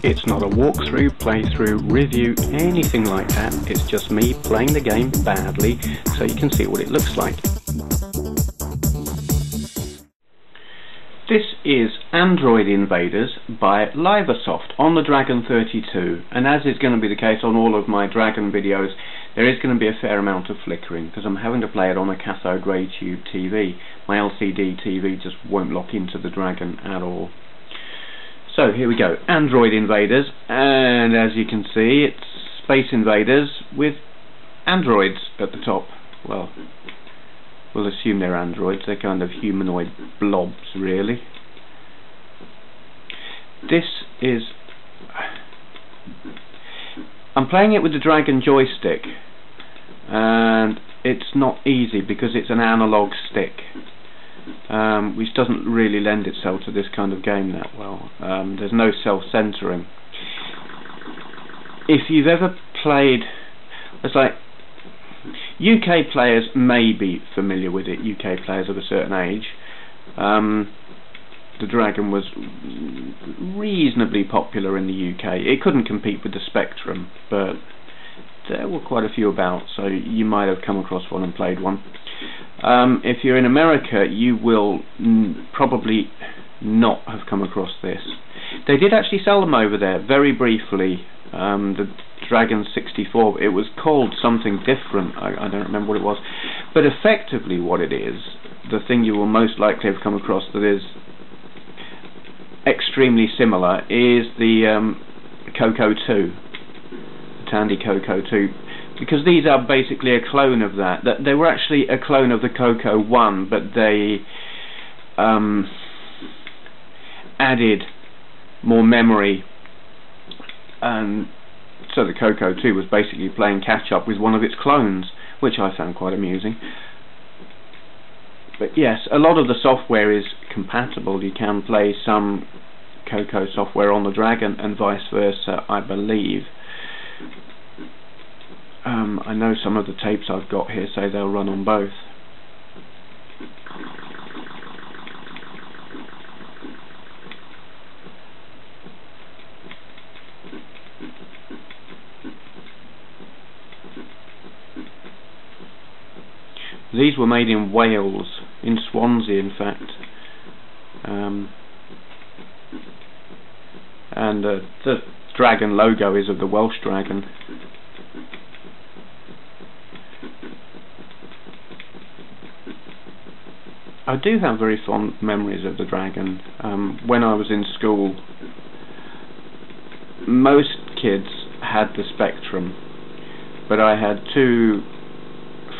It's not a walkthrough, playthrough, review, anything like that. It's just me playing the game badly so you can see what it looks like. This is Android Invaders by Lyversoft on the Dragon 32, and as is going to be the case on all of my Dragon videos, there is going to be a fair amount of flickering because I'm having to play it on a cathode ray tube TV. My LCD TV just won't lock into the Dragon at all. So here we go, Android Invaders, and as you can see it's Space Invaders with androids at the top. Well, we'll assume they're androids, they're kind of humanoid blobs really. This is... I'm playing it with the Dragon joystick, and it's not easy because it's an analog stick, which doesn't really lend itself to this kind of game that well. There's no self-centering. If you've ever played, it's like UK players may be familiar with it, UK players of a certain age. The Dragon was reasonably popular in the UK. It couldn't compete with the Spectrum, but there were quite a few about, so you might have come across one and played one. If you're in America, you will probably not have come across this. They did actually sell them over there, very briefly, the Dragon 64. It was called something different, I don't remember what it was. But effectively what it is, the thing you will most likely have come across that is extremely similar is the Coco 2, the Tandy Coco 2, because these are basically a clone of that. They were actually a clone of the Coco 1, but they added more memory, and so the Coco 2 was basically playing catch up with one of its clones, which I found quite amusing. But yes, a lot of the software is compatible. You can play some Coco software on the Dragon and vice versa, I believe. I know some of the tapes I've got here say they'll run on both. These were made in Wales, in Swansea in fact, and the Dragon logo is of the Welsh Dragon. I do have very fond memories of the Dragon. When I was in school, most kids had the Spectrum, but I had two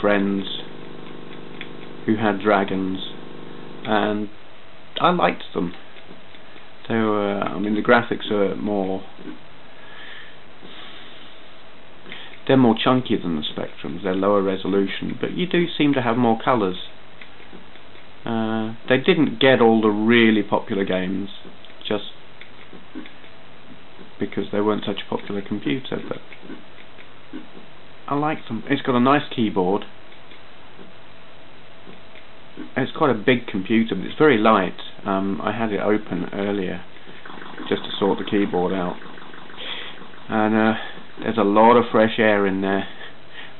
friends who had Dragons, and I liked them. They were, I mean, the graphics are more, they're more chunky than the Spectrums, they're lower resolution, but you do seem to have more colours. They didn't get all the really popular games, just because they weren't such a popular computer, but I liked them. It's got a nice keyboard. It's quite a big computer, but it's very light. I had it open earlier just to sort the keyboard out, and there's a lot of fresh air in there,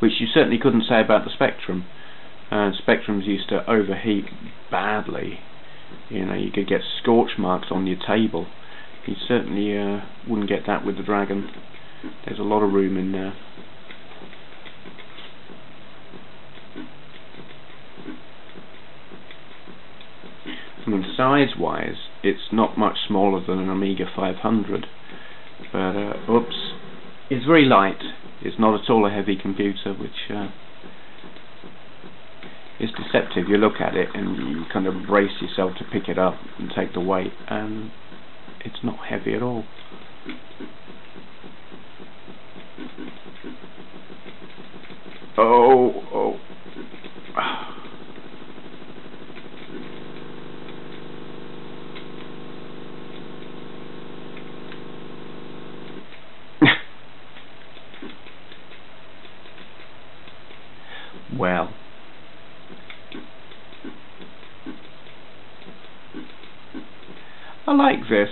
which you certainly couldn't say about the Spectrum. Spectrums used to overheat badly. You know, you could get scorch marks on your table. You certainly wouldn't get that with the Dragon. There's a lot of room in there. I mean, size-wise, it's not much smaller than an Amiga 500, but oops, it's very light. It's not at all a heavy computer, which is deceptive. You look at it and you kind of brace yourself to pick it up and take the weight, and it's not heavy at all. Oh. Well, I like this.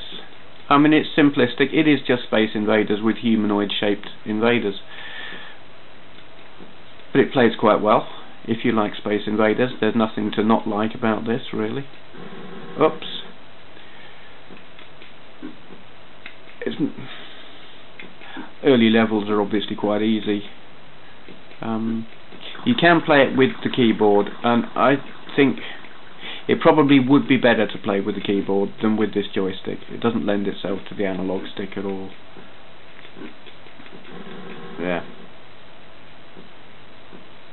I mean, it's simplistic. It is just Space Invaders with humanoid-shaped invaders. But it plays quite well. If you like Space Invaders, there's nothing to not like about this, really. Oops. Early levels are obviously quite easy. You can play it with the keyboard, and I think it probably would be better to play with the keyboard than with this joystick. It doesn't lend itself to the analog stick at all. Yeah.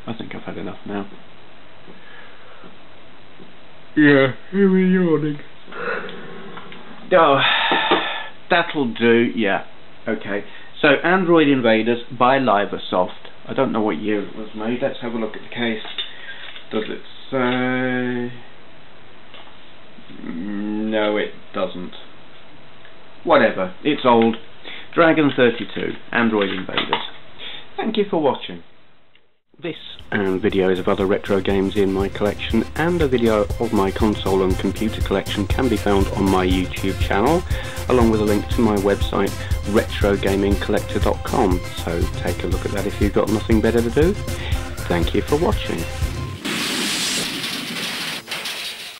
I think I've had enough now. Yeah, here we're yawning. Oh, that'll do, yeah. Okay, so Android Invaders by Lyversoft. I don't know what year it was made. Let's have a look at the case. Does it say... No, it doesn't. Whatever, it's old. Dragon 32, Android Invaders. Thank you for watching. This and videos of other retro games in my collection and a video of my console and computer collection can be found on my YouTube channel, along with a link to my website retrogamingcollector.com, so take a look at that if you've got nothing better to do. Thank you for watching.